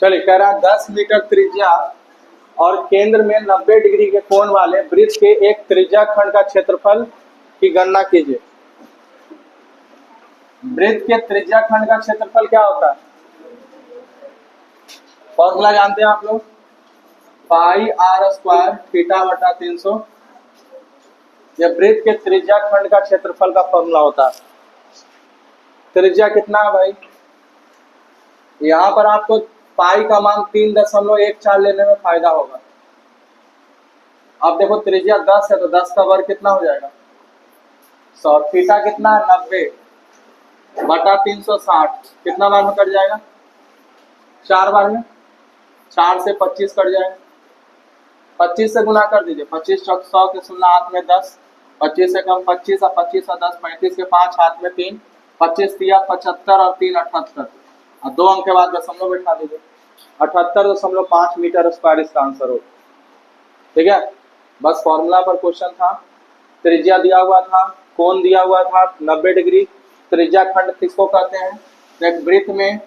चलिए कह रहा है 10 मीटर त्रिज्या और केंद्र में 90 डिग्री के कोण वाले वृत्त के एक त्रिज्या खंड का क्षेत्रफल की गणना कीजिए। वृत्त के त्रिज्या खंड का क्षेत्रफल क्या होता है? फॉर्मूला जानते हैं आप लोग, पाई आर स्क्वायर थीटा बटा 300। यह वृत्त के त्रिज्या खंड का क्षेत्रफल का फॉर्मूला होता है। त्रिज्या कितना है भाई? यहाँ पर आपको पाई का मान 3.14 लेने में फायदा होगा। अब देखो त्रिज्या 10 है तो 10 का वर्ग कितना हो जाएगा? 100। थीटा कितना है? 90 बटा 360 कितना बार में कट जाएगा? 4 बार में। 4 से 25 कट जाएगा, 25 से गुना कर दीजिए। 25 चौक 100 के 0 हाथ में 10, 25 से कम 25 और 25 और 10 35 के 5 हाथ में 3, 25 दिया 75 और 3 78 और 2 अंक के बाद दशमलव बैठा दीजिए। 78.5 मीटर स्क्वायर इसका आंसर हो। ठीक है, बस फॉर्मूला पर क्वेश्चन था। त्रिज्या दिया हुआ था, कोण दिया हुआ था 90 डिग्री। त्रिज्या खंड किसको कहते हैं? एक वृत्त में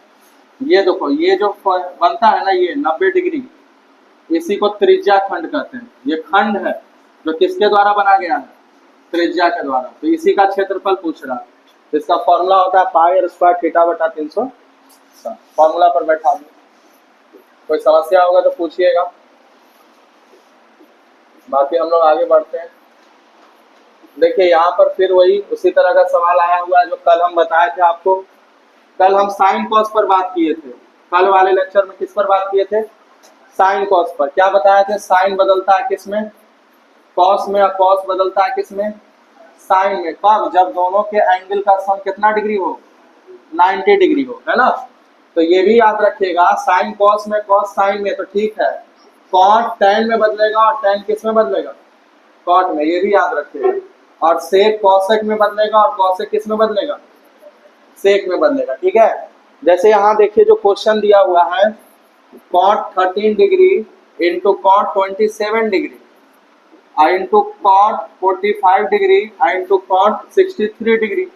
ये देखो, ये जो बनता है ना ये 90 डिग्री, इसी को त्रिज्या खंड कहते हैं। ये खंड है जो किसके द्वारा बना गया है? त्रिज्या के द्वारा। तो इसी का क्षेत्रफल पूछ रहा है। तो इसका फॉर्मूला होता है पाई आर स्क्वायर थीटा बटा 300। फॉर्मूला पर बैठा दो। कोई समस्या होगा तो पूछिएगा, बाकी हम लोग आगे बढ़ते हैं। देखिए यहाँ पर फिर वही उसी तरह का सवाल आया हुआ है जो कल हम बताए थे आपको। कल हम साइन कॉस पर बात किए थे। कल वाले लेक्चर में किस पर बात किए थे? साइन कॉस पर। क्या बताया थे? साइन बदलता है किस में? कॉस में। और कॉस बदलता है किस में? साइन में। कब? जब दोनों के एंगल का सम कितना डिग्री हो? 90 डिग्री हो, है ना। तो ये भी याद रखिएगा, साइन कॉस में, कॉस साइन में, तो ठीक है। कॉट टैन में बदलेगा और टैन किस में बदलेगा? कॉट में। ये भी याद रखिएगा। और सेक कॉसेक में बदलेगा और कॉसेक किस में बदलेगा? सेक में बदलेगा। ठीक है, जैसे यहाँ देखिए जो क्वेश्चन दिया हुआ है, cot 13 degree into cot 27 degree into cot 45 degree into cot 63 degree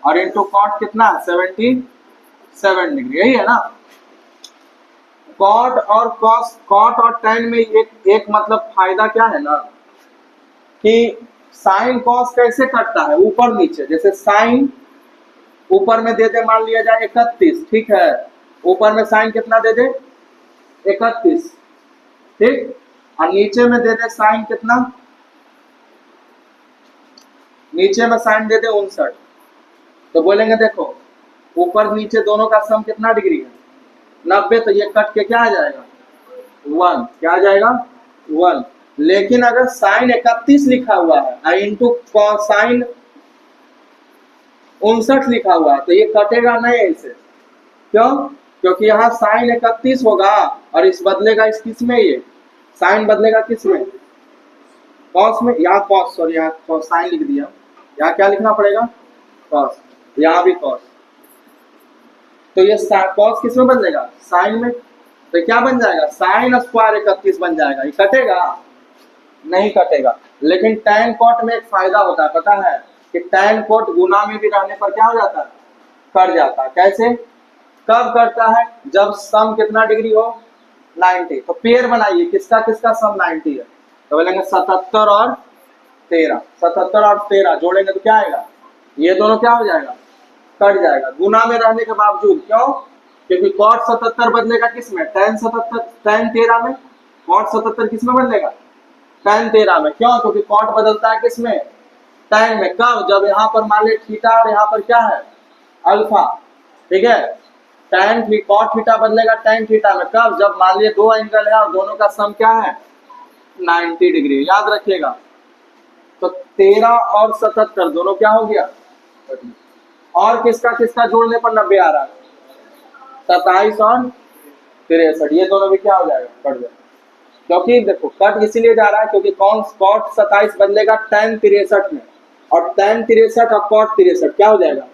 और इंटू कॉट कितना है? 77 डिग्री। यही है ना। कॉट और कॉस, कॉट और टैन में एक मतलब फायदा क्या है ना कि साइन कॉस कैसे कटता है? ऊपर नीचे। जैसे साइन ऊपर में दे दे, मान लिया जाए 31, ठीक है। ऊपर में साइन कितना दे दे? 31, ठीक। और नीचे में दे दे साइन कितना? नीचे में साइन दे दे 59। तो बोलेंगे देखो ऊपर नीचे दोनों का सम कितना डिग्री है? 90। तो ये कट के क्या आ जाएगा? 1। क्या आ जाएगा? 1। लेकिन अगर साइन 31 लिखा हुआ है इंटू साइन 59 लिखा हुआ है तो ये कटेगा नहीं ऐसे। क्यों? क्योंकि यहाँ साइन 31 होगा और इस बदलेगा इस किस में? ये साइन बदलेगा किस में? कॉस में। यहाँ कॉस, सॉरी यहाँ साइन लिख दिया, यहाँ क्या लिखना पड़ेगा? कॉस। यहाँ भी कॉस। तो ये कॉस किस में बदलेगा? साइन में। तो क्या बन जाएगा? साइन स्क्वायर 31 बन जाएगा। ये कटेगा? नहीं कटेगा। लेकिन टैन कॉट में एक फायदा होता है, पता है कि टैन कॉट गुना में भी रहने पर क्या हो जाता है? कट जाता है। कैसे? कब करता है? जब सम कितना डिग्री हो? 90। तो पेयर बनाइए, किसका किसका सम 90 है? तो बोलेंगे 77 और 13। 77 और 13 जोड़ेंगे तो क्या आएगा? ये दोनों क्या हो जाएगा? कट जाएगा गुना में रहने के बावजूद। क्यों? क्योंकि कॉट 77 बदलेगा किस में? टैन 77, टैन 13 में। कॉट 77 किस में बदलेगा? टैन 13 में। क्यों? क्योंकि कॉट बदलता है किस में? टैन में। कब? जब यहाँ पर मान लीजिए थीटा और यहाँ पर क्या है? अल्फा। ठीक है, टैन कॉट थीटा बदलेगा टैन थीटा में। कब? जब मान लीजिए दो एंगल है और दोनों का सम क्या है? 90 डिग्री। याद रखिएगा। तो 13 और 77 दोनों क्या हो गया? और किसका किसका जोड़ने पर 90 आ रहा है? 27 और 63, ये दोनों भी क्या हो जाएगा? कट जाएगा। क्योंकि देखो कट इसीलिए जा रहा है क्योंकि कौन कॉट 27 बदलेगा टैन 63 में और टैन 63 और कॉट 63 क्या हो जाएगा?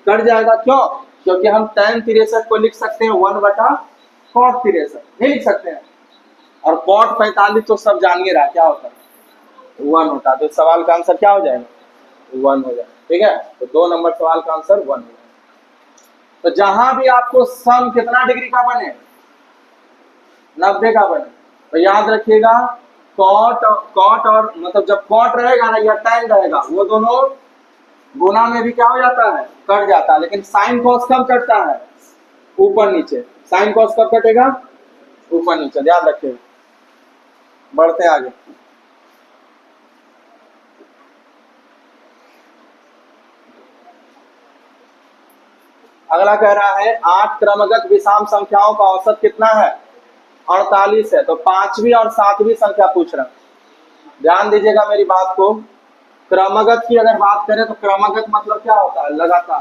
कट जाएगा। क्यों? क्योंकि हम टैन 63 को लिख सकते हैं 1 बटा कॉट 63, नहीं लिख सकते हैं। और कॉट 45 तो सब जानिए रहा क्या होता है? 1 होता है। तो सवाल का आंसर क्या हो जाएगा? 1 हो जाएगा। ठीक है, तो 2 नंबर सवाल का आंसर 1 हो जाएगा। तो जहां भी आपको सम कितना डिग्री का बने, 90 का बने। तो याद रखिएगा कॉट और मतलब जब कॉट रहेगा ना या tan रहेगा वो दोनों गुना में भी क्या हो जाता है, कट जाता है, लेकिन साइन कॉस कब कटता है, ऊपर नीचे। साइन कॉस कब कटेगा, ऊपर नीचे, ध्यान रखिएगा। बढ़ते हैं आगे। अगला कह रहा है 8 क्रमगत विषम संख्याओं का औसत कितना है, 48 है। तो पांचवी और सातवीं संख्या पूछ रहा हूं, ध्यान दीजिएगा मेरी बात को। क्रमगत की अगर बात करें तो क्रमगत मतलब क्या होता है, लगातार।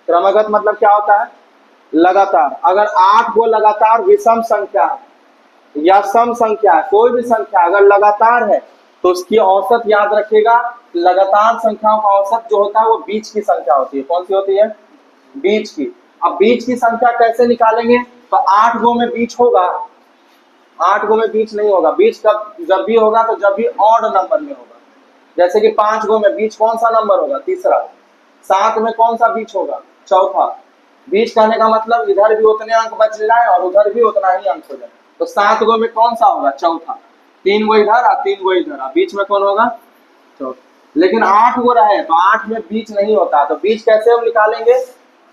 क्रमगत मतलब क्या होता है, लगातार। अगर 8 को लगातार विषम संख्या या सम संख्या, कोई भी संख्या अगर लगातार है तो उसकी औसत याद रखिएगा, लगातार संख्याओं का औसत जो होता है वो बीच की संख्या होती है। कौन सी होती है, बीच की। अब बीच की संख्या कैसे निकालेंगे, तो 8 गो में बीच होगा, 8 गो में बीच नहीं होगा। बीच कब, जब भी होगा तो जब भी ऑड नंबर में होगा। जैसे कि 5 गो में बीच कौन सा नंबर होगा, तीसरा। 7 में कौन सा बीच होगा, चौथा। बीच कहने का मतलब इधर भी उतने अंक बच जाए और उधर भी उतना ही अंक हो जाए। तो 7 गो में कौन सा होगा, चौथा। 3 गो इधर और 3 गो इधर, बीच में कौन होगा, चौथा। लेकिन 8 गो रहे तो 8 में बीच नहीं होता, तो बीच कैसे हम निकालेंगे,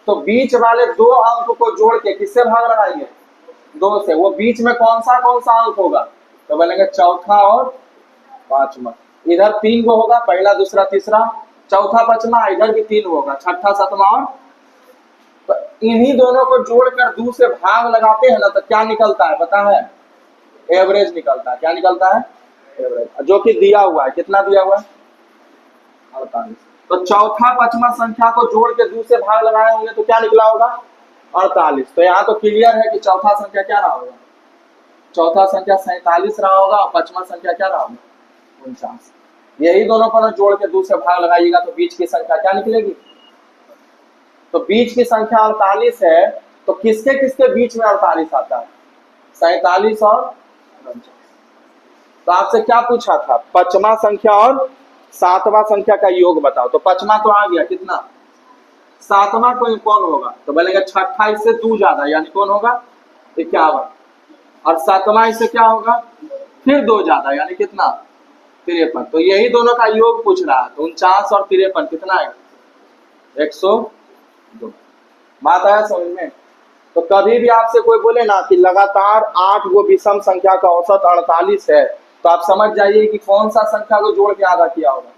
तो बीच वाले 2 अंक को जोड़ के किससे भाग लगाएंगे, 2 से। वो बीच में कौन सा अंक होगा, तो बनेगा चौथा और पांचवा। इधर 3 गो होगा, पहला दूसरा तीसरा, चौथा पांचवा, इधर भी 3 होगा, छठा सातवां और। तो इन्हीं दोनों को जोड़कर 2 से भाग लगाते हैं ना, तो क्या निकलता है पता है, एवरेज निकलता है। क्या निकलता है, एवरेज, जो कि दिया हुआ है। कितना दिया हुआ है, 48। तो चौथा पांचवा संख्या को जोड़ के 2 से भाग लगाए होंगे तो क्या निकला होगा, 48। तो यहाँ तो क्लियर है कि चौथा संख्या क्या रहा होगा, चौथा संख्या 47 रहा होगा और पांचवा संख्या क्या रहा होगा, 49। यही दोनों को ना जोड़ के 2 से भाग लगाइएगा तो बीच की संख्या क्या निकलेगी। तो बीच की संख्या 48 है, तो किसके किसके बीच में 48 आता है, 47 और 49। तो आपसे क्या पूछा था, पांचवा संख्या और सातवां संख्या का योग बताओ। तो पांचवा तो आ गया, कितना, सातवां को कौन होगा, तो बोलेंगे छठा इससे 2 ज्यादा, यानी कौन होगा, 51। और सातवां इससे क्या होगा, फिर 2 ज्यादा, यानी कितना, 53। तो यही दोनों का योग पूछ रहा है। तो 49 और 53 कितना है, 102। बात आया समझ में। तो कभी भी आपसे कोई बोले ना कि लगातार 8 गो विषम संख्या का औसत 48 है, तो आप समझ जाइए कि कौन सा संख्या को जोड़ के आधा किया होगा,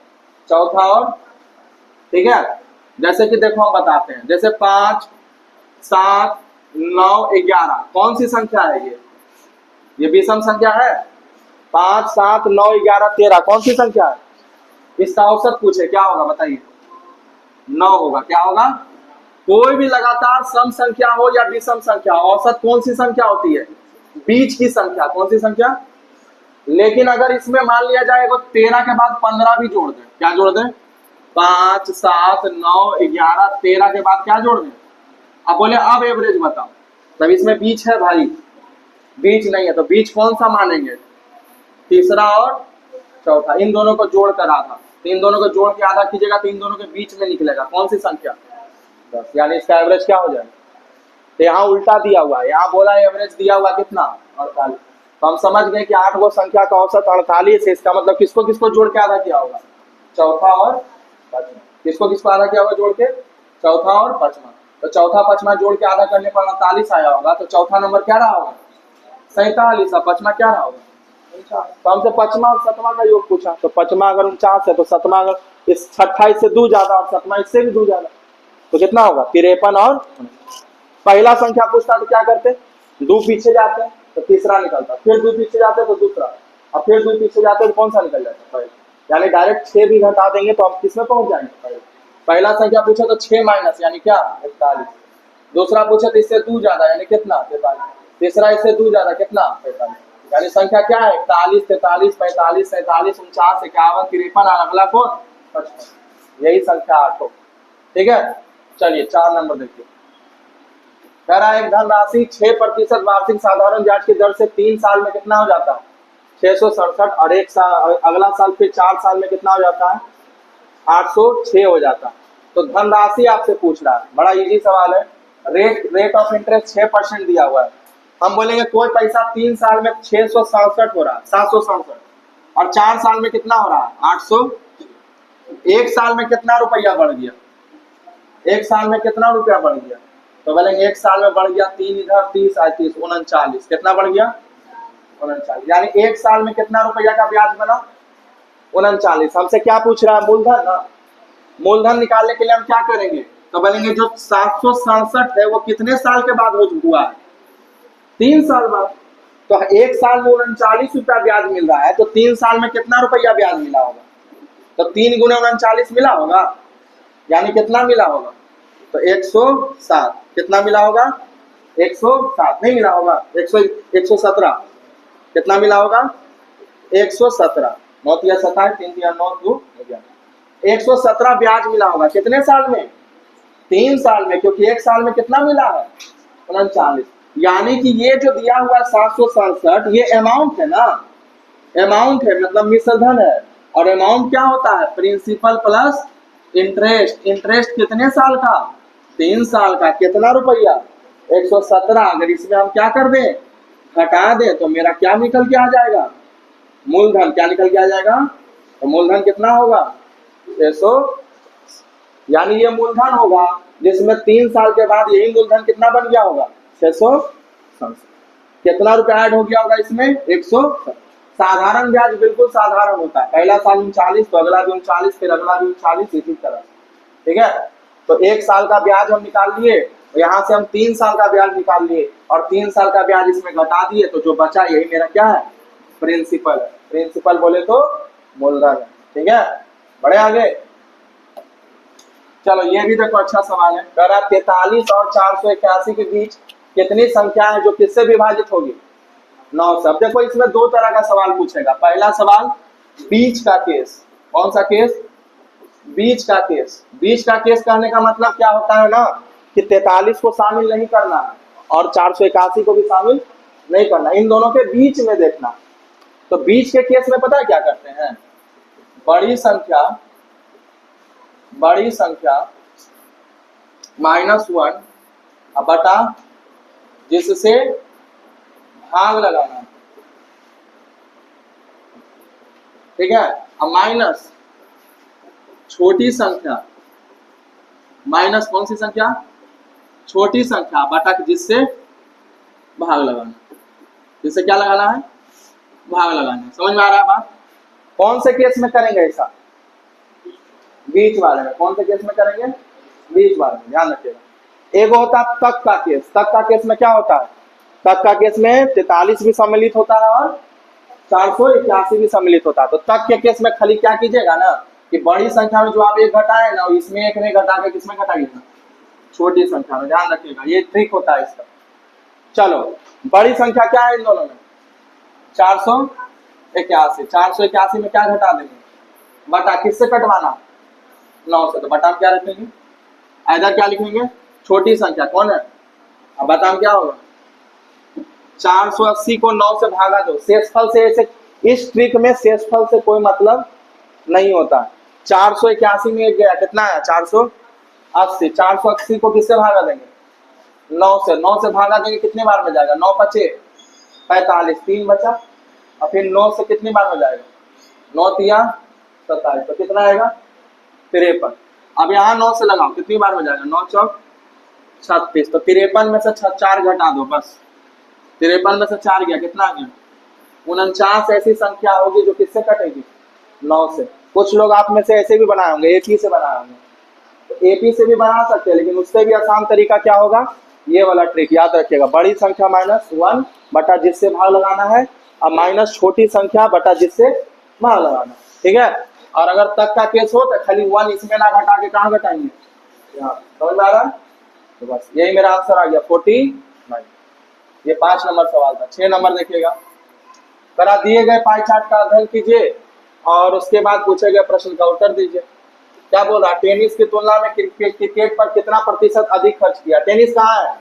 चौथा और, ठीक है। जैसे कि देखो हम बताते हैं, जैसे 5, 7, 9, 11 कौन सी संख्या है, ये विषम संख्या है। 5, 7, 9, 11, 13 कौन सी संख्या है, इसका औसत पूछे, क्या होगा बताइए, 9 होगा। क्या होगा, कोई भी लगातार सम संख्या हो या विषम संख्या, औसत कौन सी संख्या होती है, बीच की संख्या। कौन सी संख्या, लेकिन अगर इसमें मान लिया जाए 13 के बाद 15 भी जोड़ दें, क्या जोड़ दें, 5, 7, 9, 11, 13 के बाद क्या जोड़ दें। अब बोले अब एवरेज बताओ, तब इसमें बीच है भाई, बीच नहीं है, तो बीच कौन सा मानेंगे, तीसरा और चौथा। इन दोनों को जोड़ कर आधा, तो इन दोनों को जोड़ के आधा कीजिएगा तो इन दोनों के बीच में निकलेगा कौन सी संख्या, 10। यानी इसका एवरेज क्या हो जाएगा। तो यहाँ उल्टा दिया हुआ है, यहाँ बोला एवरेज दिया हुआ कितना, 48। तो हम समझ गए कि 8 गो संख्या का औसत 48 है। इसका मतलब किसको किसको जोड़ के आधा किया होगा, चौथा और पांचवा। किसको किसको आधा किया होगा जोड़ के, चौथा और पांचवा। तो चौथा पांचवा जोड़ के आधा करने पर 48 आया होगा, तो चौथा नंबर क्या रहा होगा, 47, और पांचवा क्या रहा होगा, 49। तो हमसे पांचवा और सतवा का योग पूछा, तो पांचवा अगर 49 है तो सतवा अगर इस 28 से 2 ज्यादा और सतवा इससे भी 2 ज्यादा, तो कितना होगा, 53 और। पहला संख्या पूछता तो क्या करते, 2 पीछे जाते हैं तो तीसरा निकलता, फिर 2 पीछे जाते तो दूसरा, और फिर 2 पीछे जाते तो कौन सा निकल जाता, पहला। यानी डायरेक्ट 6 भी घटा देंगे तो हम किसमें पहुंच जाएंगे, पहला संख्या पूछा तो 6 माइनस यानी क्या, 41। दूसरा पूछा तो इससे 2 ज्यादा यानी कितना, 43। तीसरा इससे 2 ज्यादा कितना, 45। यानी संख्या क्या है, 41, 43, 45, 47, 49, 51, 53 और अगला कौन, 55। यही संख्या 8 हो, ठीक है। चलिए 4 नंबर देखिए, कह रहा है एक धनराशि 6% वार्षिक साधारण ब्याज की दर से 3 साल में कितना हो जाता है, 667। और एक साल अगला साल फिर 4 साल में कितना हो जाता है, 806 हो जाता है। तो धनराशि आपसे पूछ रहा है, बड़ा इजी सवाल है। रेट ऑफ इंटरेस्ट 6% दिया हुआ है, हम बोलेंगे कोई पैसा 3 साल में 667 हो रहा है, 767, और 4 साल में कितना हो रहा है, 800। एक साल में कितना रुपया बढ़ गया, एक साल में कितना रुपया बढ़ गया, तो बोलेंगे एक साल में बढ़ गया 3 इधर 30 38 39, कितना बढ़ गया 39, यानी एक साल में कितना रुपया का ब्याज बना 39। हमसे क्या पूछ रहा है, मूलधन ना। मूलधन निकालने के लिए हम क्या करेंगे, तो बोलेंगे जो 767 है वो कितने साल के बाद हुआ है, 3 साल बाद। तो एक साल में 39 रुपया ब्याज मिल रहा है, तो 3 साल में कितना रुपया ब्याज मिला होगा, तो 3 गुने 39 मिला होगा, यानी कितना मिला होगा, तो 107। कितना मिला होगा, 107 नहीं मिला होगा, 117। कितना मिला होगा, 117। 9 तिया 27, 3 तिया 9, 2 117 ब्याज मिला होगा कितने साल में, 3 साल में, क्योंकि एक साल में कितना मिला है 39। यानी कि ये जो दिया हुआ 767 ये अमाउंट है ना, अमाउंट है मतलब मिश्रधन है। और अमाउंट क्या होता है, प्रिंसिपल प्लस इंटरेस्ट। इंटरेस्ट कितने साल का, 3 साल का। कितना रुपया, 117। अगर इसमें हम क्या कर दें, घटा दें, तो मेरा क्या निकल के आ जाएगा, मूलधन। क्या निकल के आ जाएगा, तो मूलधन कितना होगा, 600। यानी ये मूलधन होगा जिसमें 3 साल के बाद यही मूलधन कितना बन गया होगा, 667। कितना रुपया ऐड हो गया होगा इसमें, 100। साधारण ब्याज बिल्कुल साधारण होता है, पहला साल 39, तो अगला भी 39, फिर अगला भी 39, इसी तरह। ठीक है, तो एक साल का ब्याज हम निकाल लिए, यहाँ से हम 3 साल का ब्याज निकाल लिए, और 3 साल का ब्याज इसमें घटा दिए, तो जो बचा यही मेरा क्या है, प्रिंसिपल है। प्रिंसिपल बोले तो मूलधन है। ठीक है, बढ़े आगे। चलो ये भी देखो अच्छा सवाल है, कह रहा 43 और 481 के बीच कितनी संख्या है जो किससे विभाजित होगी, 9 से। अब देखो इसमें 2 तरह का सवाल पूछेगा। पहला सवाल बीच का केस। कौन सा केस, बीच का केस। बीच का केस कहने का मतलब क्या होता है ना, कि 43 को शामिल नहीं करना और 481 को भी शामिल नहीं करना, इन दोनों के बीच में देखना। तो बीच के केस में पता है क्या करते हैं, बड़ी संख्या -1 बटा जिससे भाग लगाना। ठीक है, अब माइनस छोटी संख्या, माइनस कौन सी संख्या, छोटी संख्या बटा जिससे भाग लगाना। जिससे क्या लगाना है, भाग लगाना। समझ में आ रहा है बात। कौन से केस में करेंगे ऐसा, बीच वाले में। कौन से केस में करेंगे, बीच वाले में, ध्यान रखिएगा। एक होता है तक का केस। तक का केस में क्या होता है, तक का केस में 43 भी सम्मिलित होता है और 481 भी सम्मिलित होता है। तो तक के केस में खाली क्या कीजिएगा ना, कि बड़ी संख्या में जो आप एक घटाए ना, इसमें एक नहीं घटा के किसमें घटाइए, छोटी संख्या में। ध्यान रखिएगा, ये ट्रिक होता है इसका। चलो बड़ी संख्या क्या है इन दोनों में, 481। 481 में क्या घटा देंगे, बटा किससे कटवाना, 9 से। तो बटा क्या रखेंगे, इधर क्या लिखेंगे, छोटी संख्या कौन है, अब बता क्या होगा, 480 को 9 से भागा दो। शेषफल से ऐसे, इस ट्रिक में शेषफल से कोई मतलब नहीं होता। 481 में एक गया, कितना है 480। 480 को किससे भागा देंगे, 9 से। 9 से भागा देंगे कितने बार में जाएगा, 9 पचे 45, 3 बचा, और फिर 9 से कितनी बार में जाएगा, 9 तिया 27, तो कितना आएगा 53। अब यहाँ 9 से लगाओ, कितनी बार में जाएगा, 9 चौक 36। तो 53 में से 4 घटा दो, बस 53 में से 4 गया, कितना आ गया 49। ऐसी संख्या होगी जो किससे कटेगी, 9 से। कुछ लोग आप में से ऐसे भी बनाए होंगे, एपी से बनाए होंगे, तो एपी से भी बना सकते हैं, लेकिन उससे भी आसान तरीका क्या होगा, ये वाला ट्रिक याद रखिएगा। बड़ी संख्या -1 बटा जिससे भाग लगाना है, और माइनस छोटी संख्या बटा जिससे भाग लगाना। ठीक है, और अगर तक का केस हो तो खाली 1 इसमें ना घटा के कहाँ घटाएंगे, यहाँ। समझ में आ रहा है, तो बस यही मेरा आंसर आ गया 49। ये 5 नंबर सवाल था। 6 नंबर देखिएगा, करा दिए गए पाई चार्ट का अध्ययन कीजिए और उसके बाद पूछे गए प्रश्न का उत्तर दीजिए। क्या बोल रहा है, टेनिस की तुलना में क्रिकेट पर कितना प्रतिशत अधिक खर्च किया। टेनिस कहाँ है,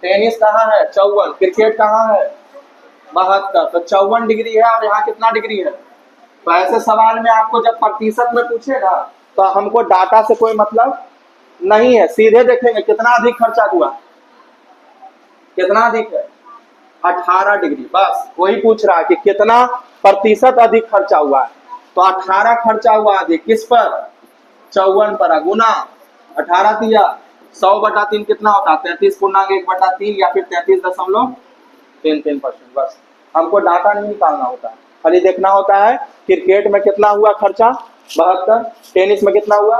टेनिस कहाँ है 54, क्रिकेट कहाँ है 72। तो 54 डिग्री है और यहाँ कितना डिग्री है। तो ऐसे सवाल में आपको जब प्रतिशत में पूछेगा तो हमको डाटा से कोई मतलब नहीं है, सीधे देखेंगे कितना अधिक खर्चा हुआ, कितना अधिक है। 18 डिग्री, बस वही पूछ रहा है कि कितना प्रतिशत अधिक खर्चा हुआ है। तो 18 खर्चा हुआ अधिक किस पर, 54 पर, गुना 18 दिया 100/3 कितना होता है 33.1/3 या फिर 33.33%। बस हमको डाटा नहीं निकालना होता है, खाली देखना होता है क्रिकेट में कितना हुआ खर्चा 72, टेनिस में कितना हुआ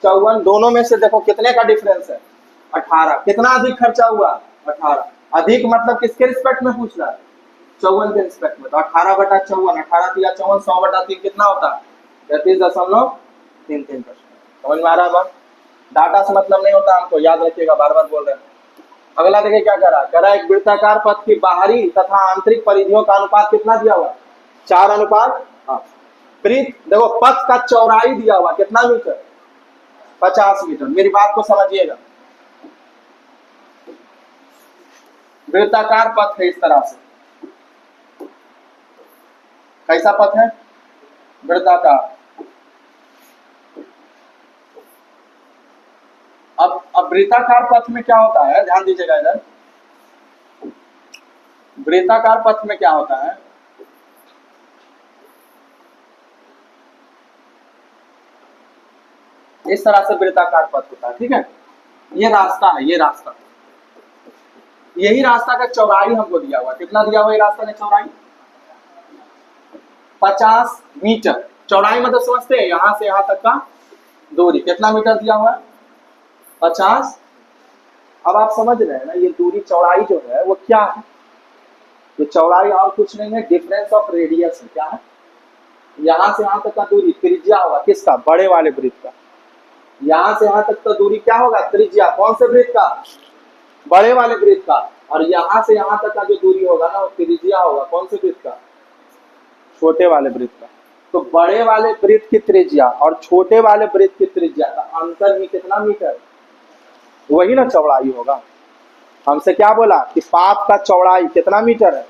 54, दोनों में से देखो कितने का डिफरेंस है 18, कितना अधिक खर्चा हुआ 18, अधिक मतलब किसके रिस्पेक्ट में पूछ रहा है 54 के रिस्पेक्ट में। तो 18/54, 18 दिया 54, 100/3 कितना होता है 33.33%। समझ में आ रहा है बात, डाटा से मतलब नहीं होता हमको, याद रखिएगा, बार बार बोल रहे हैं। अगला देखिए क्या कह रहा है, एक वृत्ताकार पथ की बाहरी तथा आंतरिक परिधियों का अनुपात कितना दिया हुआ 4:। हाँ वृत्त देखो पथ का चौड़ाई दिया हुआ कितना मीटर 50 मीटर। मेरी बात को समझिएगा, वृत्ताकार पथ है इस तरह से, कैसा पथ है वृत्ताकार। अब वृत्ताकार पथ में क्या होता है, ध्यान दीजिएगा इधर, वृत्ताकार पथ में क्या होता है, इस तरह से वृत्ताकार पथ होता है, ठीक है। ये रास्ता है, ये रास्ता, यही रास्ता का चौड़ाई हमको दिया हुआ, कितना दिया हुआ ये रास्ता का चौड़ाई 50 मीटर। चौड़ाई मतलब समझते हैं, यहां से यहां तक का दूरी कितना मीटर दिया हुआ है 50। अब आप समझ रहे हैं ना, ये दूरी चौड़ाई जो है वो क्या है, तो चौड़ाई और कुछ नहीं है, डिफरेंस ऑफ रेडियस है। क्या है, यहां से यहां तक का दूरी त्रिज्या होगा किसका, बड़े वाले वृत्त का। यहां से यहां तक का दूरी क्या होगा, त्रिज्या कौन से वृत्त का, बड़े वाले वृत्त का। और यहां से यहां तक का जो दूरी होगा ना वो त्रिज्या होगा कौन से वृत्त का, छोटे वाले वृत्त का। तो बड़े वाले वृत्त की त्रिज्या और छोटे वाले वृत्त की त्रिज्या का अंतर ही कितना मीटर, वही ना चौड़ाई होगा। हमसे क्या बोला कि पाथ का चौड़ाई कितना मीटर है,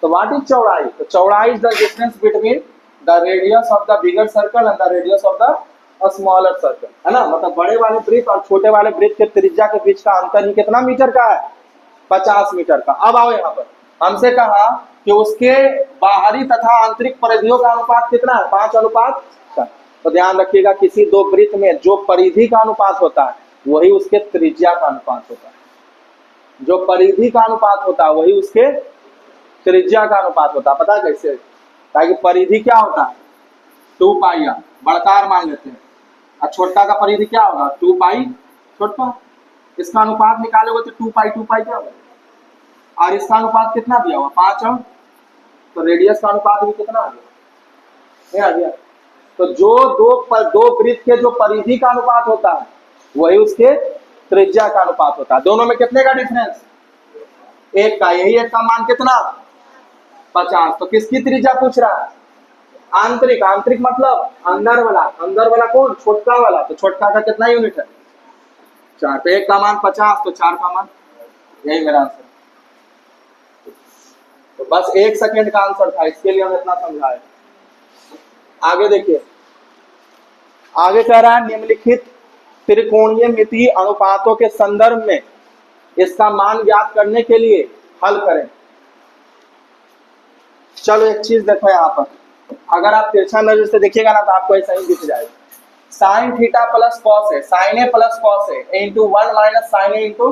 तो व्हाट इज चौड़ाई, तो चौड़ाई is the difference between the radius of the bigger circle and the radius of the smaller circle, है ना। मतलब बड़े वाले वृत्त और छोटे वाले वृत्त के त्रिज्या के बीच का अंतर ही कितना मीटर का है 50 मीटर का। अब आओ यहाँ पर, हमसे कहा कि उसके बाहरी तथा आंतरिक परिधियों का अनुपात कितना है 5:4। तो ध्यान रखिएगा, किसी दो वृत्त में जो परिधि का अनुपात होता है वही उसके त्रिज्या का अनुपात होता है, जो परिधि का अनुपात होता है वही उसके त्रिज्या का अनुपात होता है। पता कैसे, ताकि परिधि क्या होता है 2πr, बड़कार मान लेते हैं, और छोटा का परिधि क्या होगा 2π छोटा। इसका अनुपात निकालोगे तो 2π क्या होगा, और इसका अनुपात कितना दिया हुआ 5, तो रेडियस का अनुपात भी कितना आ गया, आ गया। तो जो दो वृत्त के जो परिधि का अनुपात होता है वही उसके त्रिज्या का अनुपात होता है। दोनों में कितने का डिफरेंस, एक का, यही एक का मान कितना 50। तो किसकी त्रिज्या पूछ रहा है, आंतरिक, आंतरिक मतलब अंदर वाला, अंदर वाला कौन छोटका वाला, तो छोटका का कितना यूनिट है 4, तो एक का मान 50 तो 4 का मान, यही मेरा आंसर। तो बस 1 सेकंड का आंसर था, इसके लिए हम इतना समझाए। आगे देखिए, आगे कह रहा है निम्नलिखित त्रिकोणीय मितीय अनुपातों के संदर्भ में इसका मान ज्ञात करने के लिए हल करें। चलो एक चीज देखो यहाँ पर, अगर आप तिरछा नजर से देखिएगा ना तो आपको ऐसा ही दिख जाएगा, साइन थीटा प्लस कॉस है, साइन ए प्लस कॉस है इंटू 1 माइनस साइन ए इंटू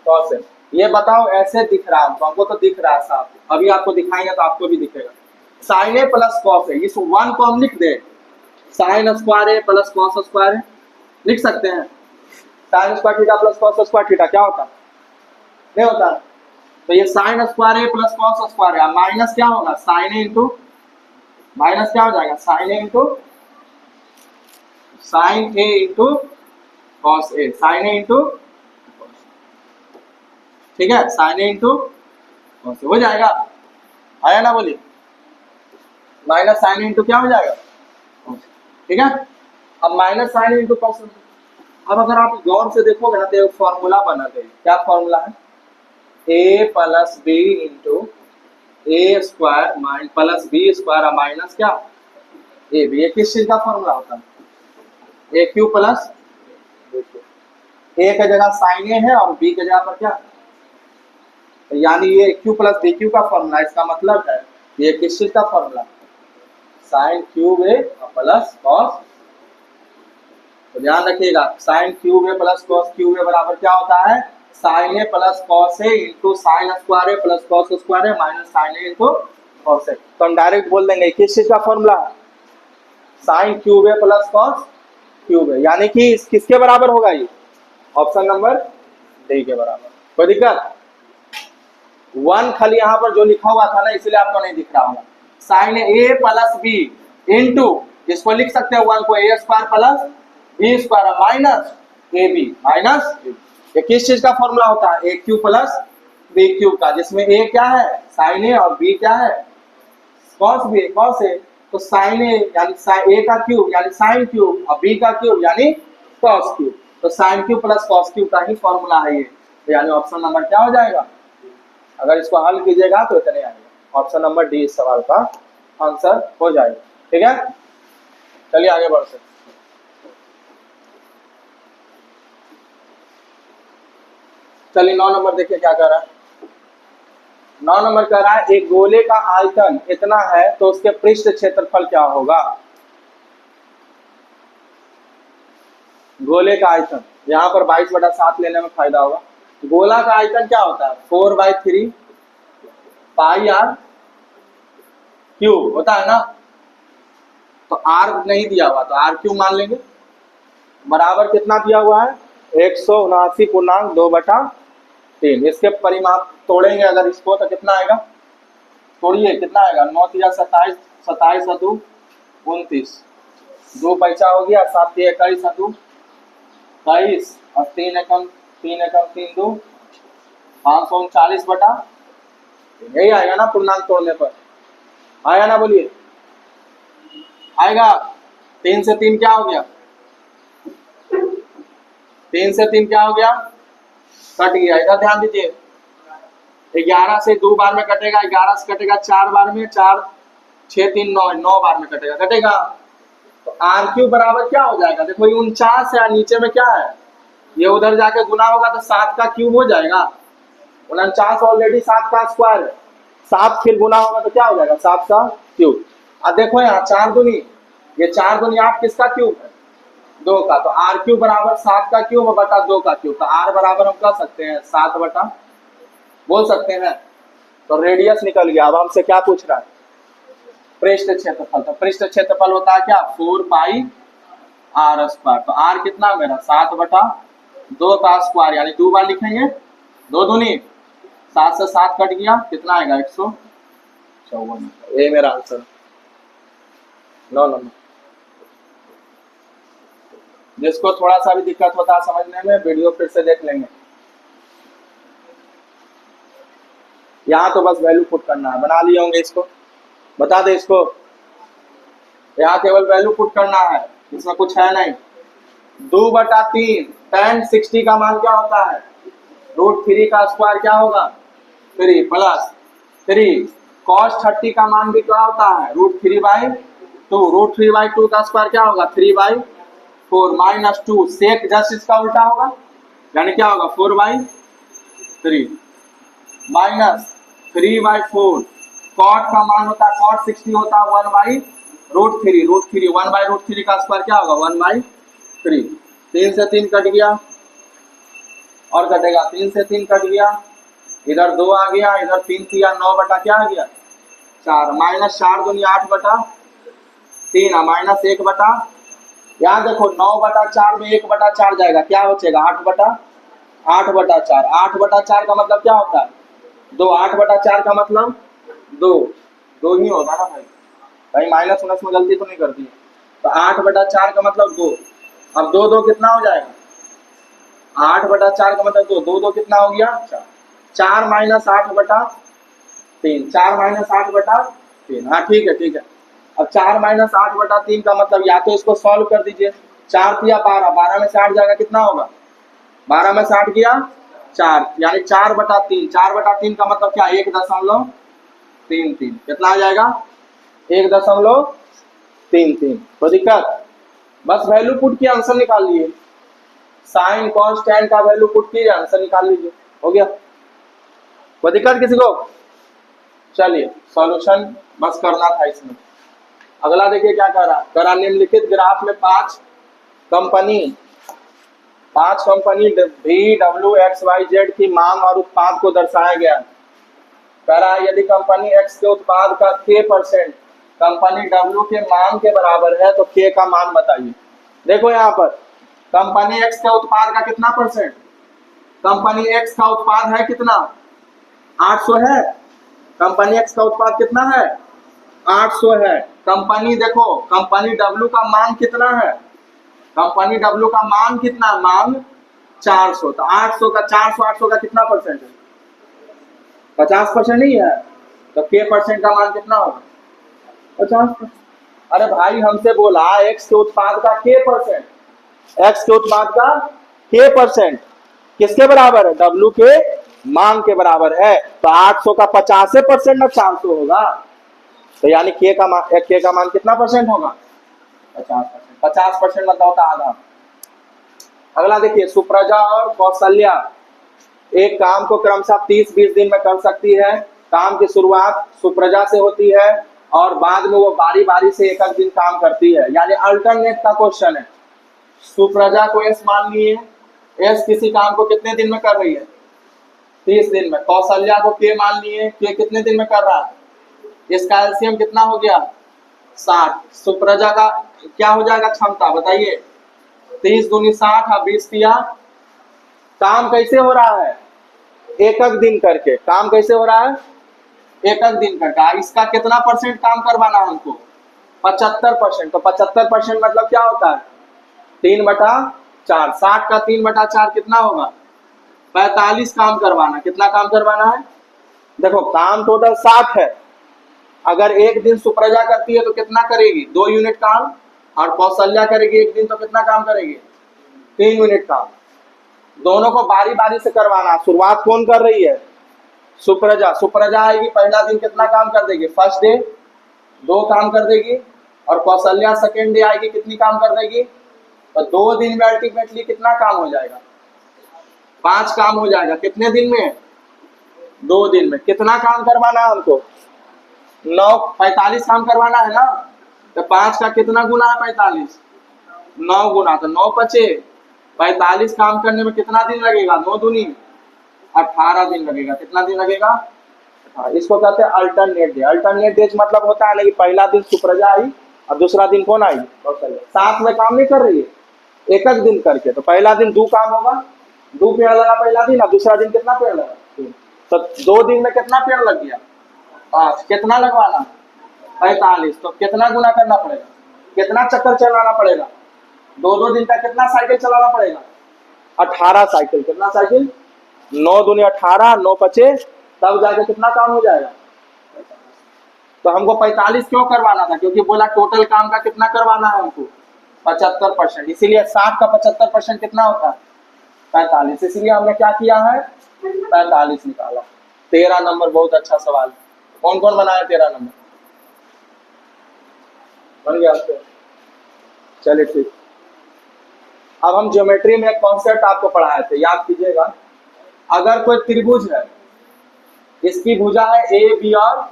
कॉस है। ये बताओ ऐसे दिख रहा है हमको तो दिख रहा है साफ, अभी आपको दिखाएंगे तो आपको भी दिखेगा। साइन ए प्लस कॉस है, इस 1 को हम लिख दे, साइन स्क्वायर ए प्लस कॉस स्क्वायर है, लिख सकते हैं। Sine square theta plus cos square theta क्या होता है, नहीं होता। तो ये साइन स्क्वायर ए प्लस कॉस स्क्वायर है, माइनस क्या होगा साइन ए इंटू, माइनस क्या हो जाएगा sign A into sine A into cos A, sign A into, ठीक है, sign A into cos A हो जाएगा, आया ना बोलिए, माइनस साइन ए इंटू क्या हो जाएगा, ठीक है। अब माइनस साइन ए इंटू कॉस। अब अगर आप गौर से देखोगे ना तो एक फॉर्मूला बना दे, क्या फॉर्मूला है, A plus B into A square plus B square minus क्या ए बी। ये किस चीज का फॉर्मूला होता है, ए क्यू प्लस ए की जगह साइन ए है और बी की जगह पर क्या तो यानी ये क्यू प्लस बी क्यू का फॉर्मूला, इसका मतलब है ये किस चीज का फॉर्मूला, साइन क्यूब ए प्लस कॉस। तो ध्यान रखिएगा साइन क्यूब ए प्लस कॉस क्यूब ए बराबर क्या होता है, sign A plus cos A into sine square A plus cos square A minus sign A into cos A. तो हम डायरेक्ट बोल देंगे किस चीज का फॉर्मूला, साइन क्यूब ए प्लस कॉस क्यूब ए, यानी कि किसके बराबर होगा ये, ऑप्शन नंबर डी के बराबर। कोई दिक्कत, वन खाली यहाँ पर जो लिखा हुआ था ना इसलिए आपको नहीं दिख रहा होगा, sign A plus B into, इसको लिख सकते हैं वन को A square plus B square minus A B minus, ये किस चीज का फॉर्मूला होता है, A cube plus B cube का, जिसमें ए क्या है साइन ए और बी क्या है कॉस बी कॉस ए। तो साइन ए यानी ए का क्यूब यानी साइन क्यूब और बी का क्यूब यानी कॉस क्यूब, तो sine cube plus cos cube का ही फॉर्मूला है ये। तो यानी ऑप्शन नंबर क्या हो जाएगा, अगर इसको हल कीजिएगा तो इतने आएगा, ऑप्शन नंबर डी इस सवाल का आंसर हो जाएगा। ठीक है, चलिए आगे बढ़ते हैं। चलिए 9 नंबर देखिए क्या कह रहा है। 9 नंबर कह रहा है एक गोले का आयतन इतना है तो उसके पृष्ठ क्षेत्रफल क्या होगा। गोले का आयतन, यहाँ पर 22/7 लेने में फायदा होगा। गोला का आयतन क्या होता है 4/3 पाई आर क्यूब होता है ना, तो आर नहीं दिया हुआ तो आर क्यूब मान लेंगे, बराबर कितना दिया हुआ है 179.2/3। इसके परिमाप तोड़ेंगे अगर इसको तो कितना आएगा, तोड़िए कितना आएगा, 9 तिया 27, 27 और 2 29, 2 पैसा हो गया, 7 तिया 21 और 2 23 और 3 एकम 3 2 539/, यही आएगा ना पूर्णांक तोड़ने पर, आया ना बोलिए, आएगा। 3 से 3 क्या हो गया, 3 से 3 क्या हो गया, कट गया। इधर ध्यान दीजिए, 11 से 2 बार में कटेगा, 11 से कटेगा 4 बार में, 4 6 3 9 9 बार में कटेगा। तो आर क्यूब बराबर क्या हो जाएगा, देखो 49 है, नीचे में क्या है, ये उधर जाके गुना होगा तो 7 का क्यूब हो जाएगा, 49 ऑलरेडी 7 का स्क्वायर है, 7 फिर गुना होगा तो क्या हो जाएगा 7 का क्यूब। अब देखो यहाँ 4 दूनी, ये 4 दूनी 8 किसका क्यूब है 2 का, तो आर क्यूब बराबर 7 का क्यूब बटा 2 का क्यूब, तो आर बराबर हम कह सकते हैं 7 बटा बोल सकते हैं। तो रेडियस निकल गया। अब हमसे क्या पूछ रहा है, पृष्ठ क्षेत्रफल। तो पृष्ठ क्षेत्रफल होता है क्या 4 पाई आर स्क्वायर, तो आर कितना मेरा 7 बटा 2 का स्क्वायर, यानी 2 बार लिखेंगे, 2 दूनी 7 से 7 कट गया, कितना आएगा 154। ये मेरा आंसर 9 नंबर। जिसको थोड़ा सा भी दिक्कत होता है समझने में, वीडियो फिर से देख लेंगे। यहाँ तो बस वैल्यू पुट करना है, बना लिए होंगे इसको, बता दे इसको, यहाँ केवल वैल्यू पुट करना है, इसमें कुछ है नहीं। 2/3 tan 60 का मान क्या होता है, √3 का स्क्वायर क्या होगा 3 प्लस 3, cos 30 का मान भी क्या होता है √3/2, √3/2 का स्क्वायर क्या होगा 3/4 माइनस 2, सेक जस्ट इसका उल्टा होगा, यानी क्या होगा 4/3 माइनस 3/4, कॉट का मान होता है cot 60 होता है 1/√3, √3 1/√3 का स्क्वायर क्या होगा 1/3। 3 से 3 कट गया और कटेगा, 3 से 3 कट गया, इधर 2 आ गया, इधर 3 किया 9 बटा क्या आ गया 4, माइनस 4 दूनी 8/3 माइनस 1 यहाँ देखो 9/4 में 1/4 जाएगा, क्या बचेगा 8/4, 8/4 का मतलब क्या होता है 2, 8/4 का मतलब 2 ही होगा ना भाई माइनस उनस में गलती तो नहीं करती है, तो 8/4 का मतलब 2। अब 2 कितना हो जाएगा, 8/4 का मतलब 2 कितना हो गया 4 माइनस 8/3, 4 माइनस 8/3, हाँ ठीक है। अब 4 माइनस 8/3 का मतलब या तो इसको सॉल्व कर दीजिए, 4 तिया 12, 12 में से 8 जाएगा कितना होगा, 12 में से 8 गया 4, यानी 4/3, 4/3 का मतलब क्या 1.33, कितना आ जाएगा 1.33। तो दिक्कत, बस वैल्यू पुट किया आंसर निकाल लिए, साइन कॉस टैन का वैल्यू पुट कीजिए आंसर निकाल लीजिए, हो गया। कोई दिक्कत किसी को? चलिए सॉल्यूशन बस करना था इसमें। अगला देखिए क्या कह रहा निम्नलिखित ग्राफ में पांच company V W X Y Z की मांग और उत्पाद को दर्शाया गया है। कह रहा है यदि कंपनी X के उत्पाद का K% कंपनी W के मांग के बराबर है तो K का मान बताइए। देखो यहाँ पर कंपनी X का उत्पाद का कितना परसेंट, कंपनी X का उत्पाद है कितना 800 है, कंपनी X का उत्पाद कितना है 800 है। कंपनी देखो कंपनी W का मांग कितना है, कंपनी W का मांग कितना, मांग 400, तो 800 का 800 का कितना परसेंट है 50% ही है, तो K% का मान कितना होगा 50%। अरे भाई हमसे बोला X के उत्पाद का K%, X के उत्पाद का K% किसके बराबर है, W के मांग के बराबर है, तो 800 का 50% ना 400 होगा, तो यानी K का मान कितना परसेंट होगा 50%। 50% मतलब होता आधा। अगला देखिए सुप्रजा और कौशल्या एक काम को क्रमशः 30-20 दिन में कर सकती है। काम की शुरुआत सुप्रजा से होती है और बाद में वो बारी बारी से एक दिन काम करती है, यानी अल्टरनेट का क्वेश्चन है। सुप्रजा को एस मान लिए, एस किसी काम को कितने दिन में कर रही है 30 दिन में। कौशल्या को के मान लिए, के कितने दिन में कर रहा है, इसका एलसीएम कितना हो गया 60। सुप्रजा का क्या हो जाएगा क्षमता बताइए, 30 दूनी 60 और 20 किया। काम कैसे हो रहा है एक दिन करके, काम कैसे हो रहा है एक दिन करके। इसका कितना परसेंट काम करवाना है हमको 75%, तो 75% मतलब क्या होता है 3/4। 60 का 3/4 कितना होगा 45 काम करवाना। कितना काम करवाना है, देखो काम टोटल 60 है, अगर एक दिन सुप्रजा करती है तो कितना करेगी 2 यूनिट काम, और कौशल्या करेगी एक दिन तो कितना काम करेगी 3 यूनिट काम। दोनों को बारी बारी से करवाना। शुरुआत कौन कर रही है सुप्रजा, सुप्रजा आएगी पहला दिन कितना काम कर देगी, फर्स्ट डे 2 काम कर देगी, और कौशल्या सेकेंड डे आएगी कितनी काम कर देगी, तो 2 दिन में अल्टीमेटली कितना काम हो जाएगा 5 काम हो जाएगा। कितने दिन में 2 दिन में। कितना काम करवाना है हमको 45 काम करवाना है ना, तो 5 का कितना गुना है 45, 9 गुना, तो 9 बचे 45 काम करने में कितना दिन लगेगा 9 दूनी 18 दिन लगेगा। कितना दिन लगेगा, इसको कहते हैं अल्टरनेट डे। अल्टरनेट डेज मतलब होता है ना कि पहला दिन सुप्रजा आई और दूसरा दिन कौन आई साथ में काम नहीं कर रही है एक दिन करके, तो पहला दिन 2 काम होगा, 2 पेड़ लगा पहला दिन, और दूसरा दिन कितना पेड़ लगा 3, तो 2 दिन में कितना पेड़ लग गया 5। कितना लगवाना 45, तो कितना गुना करना पड़ेगा, कितना चक्कर चलाना पड़ेगा, 2 दिन का कितना साइकिल चलाना पड़ेगा 18 साइकिल। कितना साइकिल 9 दूनी 18, 9 बचे, तब जाके कितना काम हो जाएगा। तो हमको 45 क्यों करवाना था, क्योंकि बोला टोटल काम का कितना करवाना है हमको 75%, इसीलिए 60 का 75% कितना होता है 45, इसीलिए हमने क्या किया है 45 निकाला। 13 नंबर बहुत अच्छा सवाल। कौन कौन बनाया 13 नंबर, बन गया आपको, चलिए ठीक। अब हम ज्योमेट्री में एक कॉन्सेप्ट आपको पढ़ाए थे, याद कीजिएगा। अगर कोई त्रिभुज है, इसकी भुजा है ए बी और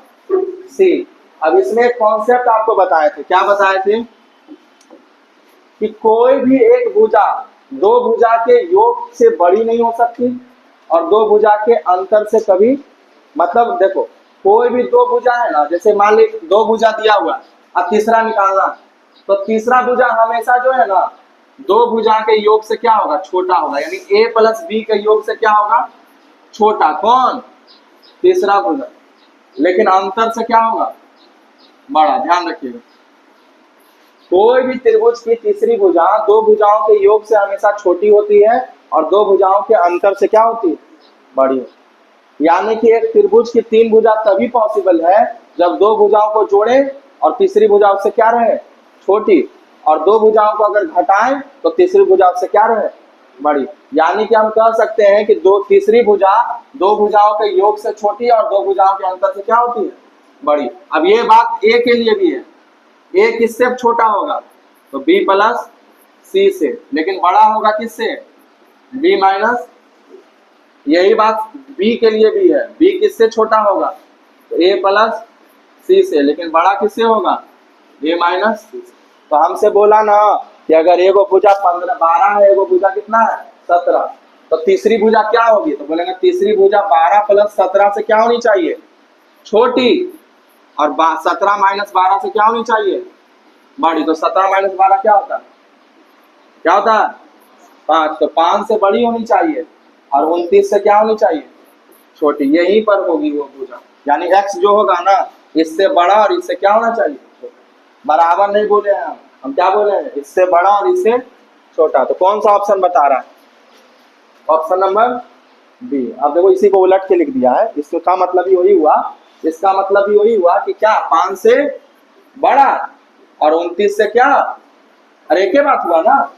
सी। अब इसमें एक कॉन्सेप्ट आपको बताए थे, क्या बताए थे कि कोई भी एक भुजा 2 भुजा के योग से बड़ी नहीं हो सकती और 2 भुजा के अंतर से कभी, मतलब देखो कोई भी 2 भुजा है ना, जैसे मान ली 2 भुजा दिया हुआ अब तीसरा निकालना, तो तीसरा भुजा हमेशा जो है ना 2 भुजा के योग से क्या होगा छोटा होगा, यानी a प्लस बी के योग से क्या होगा छोटा, कौन तीसरा भुजा, लेकिन अंतर से क्या होगा बड़ा। ध्यान रखिएगा कोई भी त्रिभुज की तीसरी भुजा 2 भुजाओं के योग से हमेशा छोटी होती है और 2 भुजाओं के अंतर से क्या होती है बड़ी होती है। यानी कि एक त्रिभुज की 3 भुजा तभी पॉसिबल है जब 2 भुजाओं को जोड़े और तीसरी भुजा उससे क्या रहे छोटी, और 2 भुजाओं को अगर घटाएं तो तीसरी भुजा उससे क्या रहे बड़ी। यानी कि हम कह सकते हैं कि तीसरी भुजा 2 भुजाओं के योग से छोटी और 2 भुजाओं के अंतर से क्या होती है बड़ी। अब ये बात ए के लिए भी है, ए किससे छोटा होगा तो बी प्लस सी से, लेकिन बड़ा होगा किससे बी माइनस यही बात बी के लिए भी है, बी किससे छोटा होगा, तो ए प्लस सी से, लेकिन बड़ा किससे होगा, ए माइनस सी से। तो हमसे बोला ना कि अगर एगो भुजा 12 है, एगो भुजा कितना है 17, तो तीसरी भुजा क्या होगी, तो बोलेंगे तीसरी भुजा 12 प्लस 17 से क्या होनी चाहिए, छोटी, और 17 माइनस 12 से क्या होनी चाहिए, बड़ी। तो 17 माइनस 12 क्या होता है, क्या होता है 5, तो 5 से बड़ी होनी चाहिए, और 29 से क्या होनी चाहिए, छोटी। यहीं पर होगी वो भुजा, यानी x जो होगा ना इससे बड़ा और इससे क्या होना चाहिए, बराबर नहीं बोले हैं हम क्या बोले हैं, इससे बड़ा और इससे छोटा। तो कौन सा ऑप्शन बता रहा है, ऑप्शन नंबर बी। अब देखो इसी को उलट के लिख दिया है, इसका मतलब भी वही हुआ, इसका मतलब भी वही हुआ कि क्या 5 से बड़ा और 29 से क्या, अरे एक ही बात हुआ ना,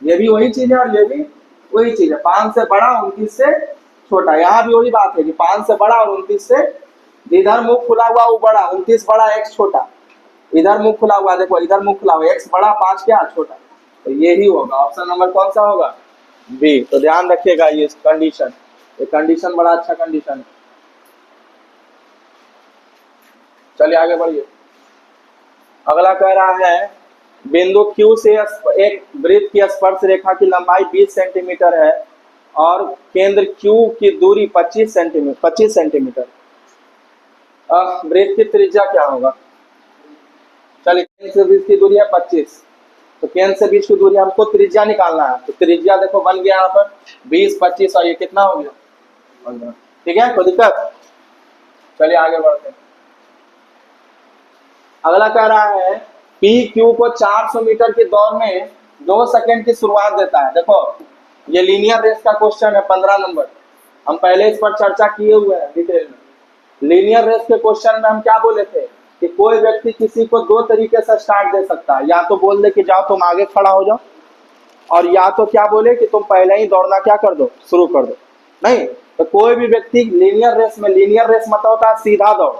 ये भी वही चीज है और ये भी वही चीज है, 5 से बड़ा 29 से छोटा। यहाँ भी वही बात है कि 5 से बड़ा और 29 से, इधर मुंह खुला हुआ वो बड़ा, 29 बड़ा x छोटा, इधर मुंह खुला हुआ, देखो इधर मुंह खुला हुआ, x बड़ा 5 क्या छोटा। तो ये ही होगा ऑप्शन नंबर कौन सा होगा, बी। तो ध्यान रखिएगा ये कंडीशन, ये कंडीशन बड़ा अच्छा कंडीशन है। चलिए आगे बढ़िए। अगला कह रहा है बिंदु Q से एक वृत्त की स्पर्श रेखा की लंबाई 20 सेंटीमीटर है और केंद्र Q की दूरी 25 सेंटीमीटर। वृत्त की त्रिज्या क्या होगा, चलिए केंद्र से बीच की दूरी है 25, तो केंद्र से बीच की दूरी हमको त्रिज्या निकालना है। तो त्रिज्या देखो बन गया यहाँ पर 20, 25 और ये कितना हो गया 15। ठीक है, कोई दिक्कत, चलिए आगे बढ़ते हैं। अगला कह रहा है पी क्यू को 400 मीटर की दौड़ में 2 सेकंड की शुरुआत देता है। देखो ये लीनियर रेस का क्वेश्चन है 15 नंबर, हम पहले इस पर चर्चा किए हुए हैं डिटेल में। लीनियर रेस के क्वेश्चन में हम क्या बोले थे कि कोई व्यक्ति किसी को 2 तरीके से स्टार्ट दे सकता है, या तो बोल दे कि जाओ तुम आगे खड़ा हो जाओ, और या तो क्या बोले कि तुम पहले ही दौड़ना क्या कर दो, शुरू कर दो। नहीं, तो कोई भी व्यक्ति लीनियर रेस में, लीनियर रेस मतलब होता है सीधा दौड़,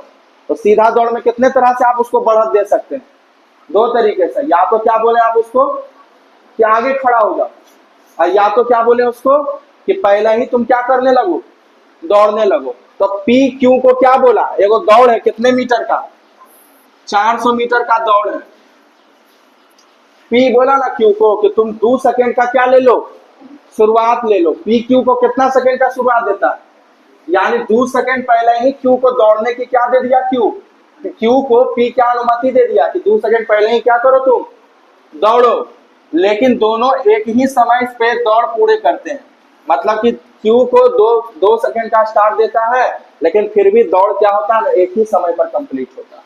तो सीधा दौड़ में कितने तरह से आप उसको बढ़त दे सकते हैं, 2 तरीके से। या तो क्या बोले आप उसको कि आगे खड़ा हो जाओ, और या तो क्या बोले उसको कि पहले ही तुम क्या करने लगो, दौड़ने लगो। तो पी क्यू को क्या बोला, एगो दौड़ है कितने मीटर का, 400 मीटर का दौड़ है। पी बोला ना क्यू को कि तुम 2 सेकंड का क्या ले लो, शुरुआत ले लो। पी क्यू को कितना सेकंड का शुरुआत देता है, यानी 2 सेकंड पहले ही क्यू को दौड़ने की क्या दे दिया, क्यू को पी क्या अनुमति दे दिया कि 2 सेकंड पहले ही क्या करो तुम, दौड़ो। लेकिन दोनों एक ही समय पे दौड़ पूरे करते हैं, मतलब कि क्यू को 2 सेकंड का स्टार्ट देता है, लेकिन फिर भी दौड़ क्या होता है, एक ही समय पर कंप्लीट होता है।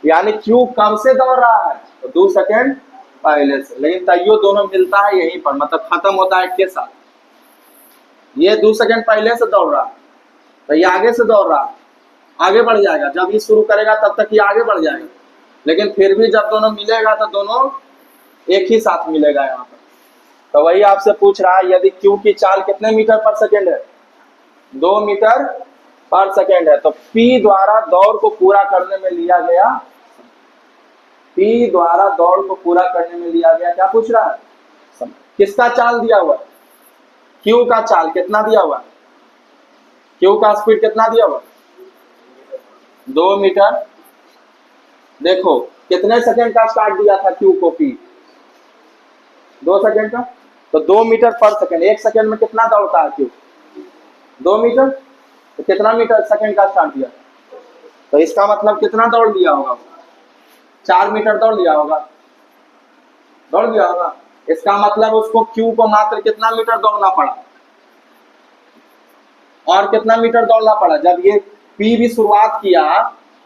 यानी क्यू कब से दौड़ रहा है, तो 2 सेकंड पहले से, लेकिन तैयो दोनों मिलता है यहीं पर, मतलब खत्म होता है के साथ। ये 2 सेकंड पहले से दौड़ रहा है, तो ये आगे से दौड़ रहा है, आगे बढ़ जाएगा, जब ये शुरू करेगा तब तक ये आगे बढ़ जाएगा, लेकिन फिर भी जब दोनों मिलेगा तो दोनों एक ही साथ मिलेगा यहाँ पर। तो वही आपसे पूछ रहा है यदि क्यू की चाल कितने मीटर पर सेकेंड है, 2 मीटर पर सेकेंड है, तो पी द्वारा दौड़ को पूरा करने में लिया गया, पी द्वारा दौड़ को पूरा करने में लिया गया, क्या पूछ रहा है, समय। किसका चाल दिया हुआ, क्यू का चाल कितना दिया हुआ, क्यू का स्पीड कितना दिया हुआ, 2 मीटर। देखो कितने सेकंड का स्टार्ट दिया था क्यू को पी, 2 सेकंड का, तो 2 मीटर पर सेकंड, 1 सेकंड में कितना दौड़ता है क्यू, 2 मीटर, तो कितना मीटर सेकंड का स्टार्ट दिया, तो इसका मतलब कितना दौड़ दिया होगा, 4 मीटर दौड़ दिया होगा, दौड़ दिया होगा। इसका मतलब उसको क्यू को मात्र कितना मीटर दौड़ना पड़ा, और कितना मीटर दौड़ना पड़ा, जब ये पी भी शुरुआत किया,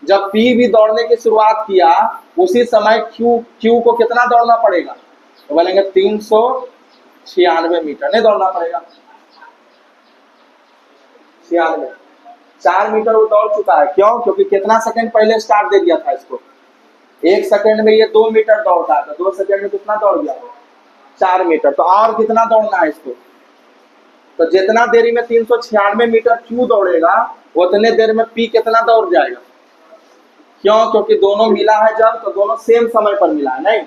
जब पी भी दौड़ने की शुरुआत किया उसी समय क्यू को कितना दौड़ना पड़ेगा, तो बोलेंगे 396 मीटर नहीं दौड़ना पड़ेगा, 96, 4 मीटर वो दौड़ चुका है। क्यों, क्योंकि कितना सेकंड पहले स्टार्ट दे दिया था इसको, 1 सेकंड में ये 2 मीटर दौड़ता है, तो 2 सेकंड में कितना दौड़ गया, 4 मीटर। तो और कितना दौड़ना है इसको, तो जितना देरी में 396 मीटर क्यू दौड़ेगा उतने देर में पी कितना दौड़ जाएगा। क्यों, क्योंकि दोनों मिला है जब, तो दोनों सेम समय पर मिला है, नहीं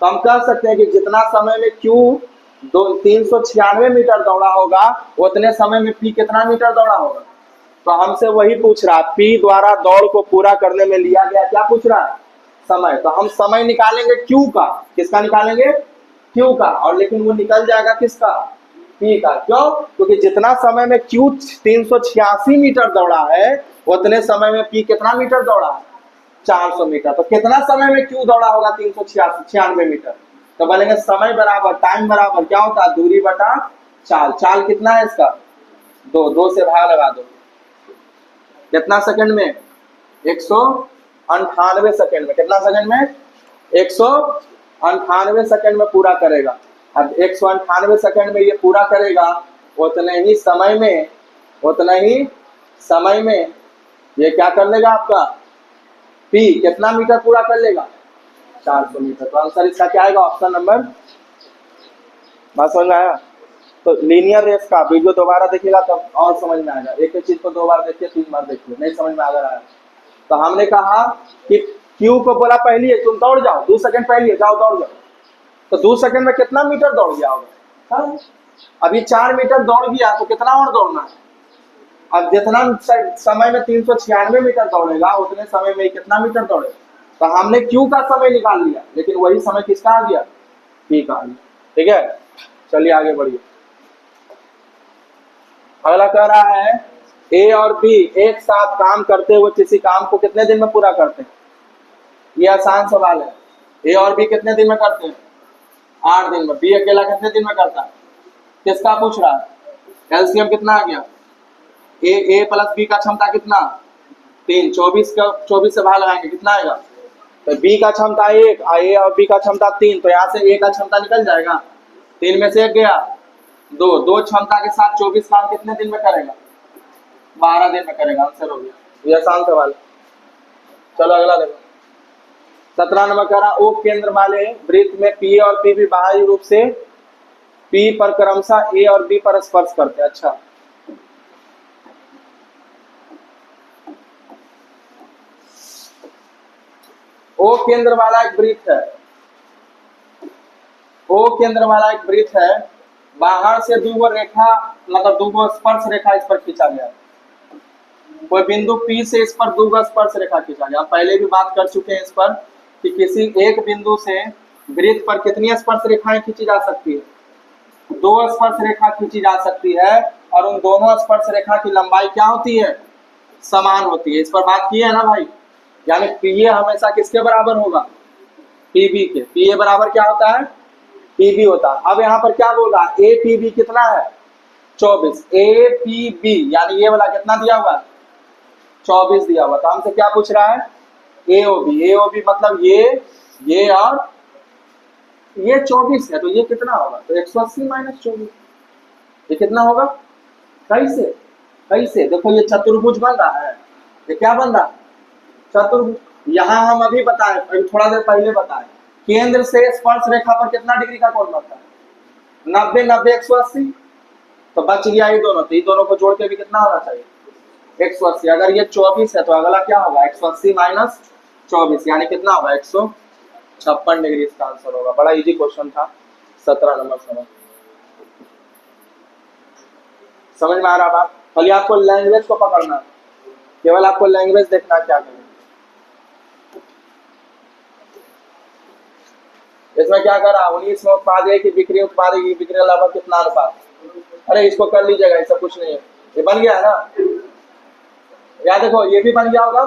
तो हम कह सकते हैं कि जितना समय में क्यू 396 मीटर दौड़ा होगा, उतने समय में पी कितना मीटर दौड़ा होगा? तो हमसे वही पूछ रहा है, पी द्वारा दौड़ को पूरा करने में लिया गया क्या पूछ रहा है? समय। तो हम समय निकालेंगे क्यू का, किसका निकालेंगे? क्यू का। और लेकिन वो निकल जाएगा किसका? पी का। क्यों? क्योंकि जितना समय में क्यू 386 मीटर दौड़ा है, उतने समय में पी कितना मीटर दौड़ा है? 400 मीटर। तो कितना समय में क्यू दौड़ा होगा? 396 मीटर। तो बनेंगे समय बराबर टाइम बराबर क्या होता है? दूरी बटा चाल। चाल कितना है इसका? 2 से भाग लगा दो। कितना सेकंड में? 198 सेकंड में। कितना सेकंड में? 198 सेकंड में पूरा करेगा। अब 198 सेकंड में ये पूरा करेगा, उतने ही समय में ये क्या कर लेगा आपका? पी कितना मीटर पूरा कर लेगा? 400 मीटर। तो आंसर इसका क्या आएगा? Option number. बात समझ में आया? तो लीनियर रेस का वीडियो दोबारा देखिएगा तब और समझ में आएगा। एक ही चीज को 2 बार देखिए, 3 बार देखिए, नहीं समझ में अगर आया। तो हमने कहा कि क्यू को बोला पहली है तुम दौड़ जाओ, 2 सेकंड पहले जाओ दौड़ जाओ। तो 2 सेकंड में कितना मीटर दौड़ गया होगा? अभी 4 मीटर दौड़ गया, तो कितना और दौड़ना है? अब जितना समय में 396 मीटर दौड़ेगा, उतने समय में कितना मीटर दौड़ेगा? तो हमने क्यू का समय निकाल लिया, लेकिन वही समय किसका आ गया? पी का आ गया। ठीक है, चलिए आगे बढ़िए। अगला कह रहा है ए और बी एक साथ काम करते हुए किसी काम को कितने दिन में पूरा करते हैं? ये आसान सवाल है। ए और बी कितने दिन में करते हैं? 8 दिन में। बी अकेला कितने दिन में करता है? किसका पूछ रहा है? एलसीएम कितना आ गया? ए प्लस बी का क्षमता कितना? 3। 24 से भाग लगाएंगे, कितना आएगा? तो बी का क्षमता 1, ए और बी का क्षमता 3, तो यहाँ से ए का क्षमता निकल जाएगा। 3 में से 1 गया, 2 क्षमता के साथ 24 काम कितने दिन में करेगा? 12 दिन में करेगा। आंसर हो गया। ये आसान सवाल। चलो अगला देखो। 17 नंबर कह रहा, ओ केंद्र वाले वृत्त में पी और पी भी बाहरी रूप से पी पर क्रमशः ए और बी पर स्पर्श करते हैं। अच्छा, ओ केंद्र वाला एक वृत्त है, ओ केंद्र वाला एक वृत्त है, बाहर से 2 रेखा मतलब 2 स्पर्श रेखा इस पर खींचा गया। कोई बिंदु P से इस पर 2 स्पर्श रेखा खींचा गया। हम पहले भी बात कर चुके हैं इस पर कि किसी एक बिंदु से वृत्त पर कितनी स्पर्श रेखाएं खींची जा सकती है? 2 स्पर्श रेखा खींची जा सकती है, और उन दोनों स्पर्श रेखा की लंबाई क्या होती है? समान होती है। इस पर बात की है ना भाई? यानी PA हमेशा किसके बराबर होगा? PB के। PA बराबर क्या होता है? PB होता है। अब यहाँ पर क्या बोल रहा है? APB कितना है? 24। APB यानी ये वाला कितना दिया हुआ है? 24 दिया हुआ। तो हमसे क्या पूछ रहा है? AOB। AOB मतलब ये और ये 24 है, तो ये कितना होगा? तो 180 माइनस 24, ये कितना होगा? कैसे देखो, ये चतुर्भुज बन रहा है। ये क्या बन रहा है? चतुर्भुज। यहाँ हम अभी बताए, अभी थोड़ा देर पहले बताए, केंद्र से स्पर्श रेखा पर कितना डिग्री का कोण बनता है? 90, 90, 180। तो बच गया ये दोनों, तो ये दोनों को जोड़ के भी कितना होना चाहिए? 180। अगर ये 24 है तो अगला क्या होगा? 180 माइनस 24 यानी कितना होगा? 156 डिग्री इसका आंसर होगा। बड़ा इजी क्वेश्चन था। 17 नंबर समझ में आ रहा बात? खाली आपको लैंग्वेज को पकड़ना, केवल आपको लैंग्वेज देखना क्या करें। इसमें क्या कर रहा? 19 में उत्पाद है कि बिक्री उत्पाद है, बिक्री लगभग कितना अनुपात? अरे इसको कर लीजिएगा, ऐसा कुछ नहीं है। ये बन गया है ना? याद देखो, ये भी बन गया होगा।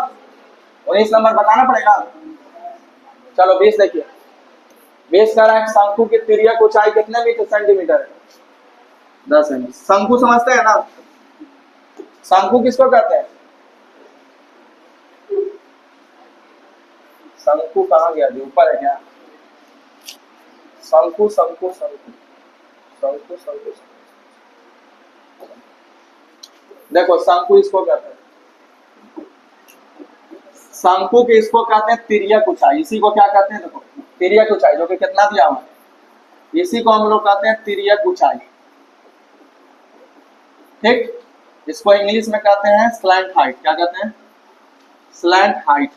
19 नंबर बताना पड़ेगा। चलो 20 देखिए। 20 का रहा, शंकु की तिर्यक ऊंचाई कितने मीटर सेंटीमीटर है? 10 सेंटीमीटर। शंकु समझते हैं ना? शंकु किसको कहते हैं? शंकु कहाँ गया जी? ऊपर है क्या? शंकु शंकु शंकु शंकु शंकु देखो, शंकु इसको कहते हैं, शंकु के इसको कहते हैं तिर्यक ऊंचाई। इसी को क्या कहते हैं? देखो, तिर्यक ऊंचाई, जो कि कितना दिया हुआ है, इसी को हम लोग कहते हैं तिर्यक ऊंचाई। ठीक, इसको इंग्लिश में कहते हैं स्लैंट हाइट। क्या कहते हैं? Slant height.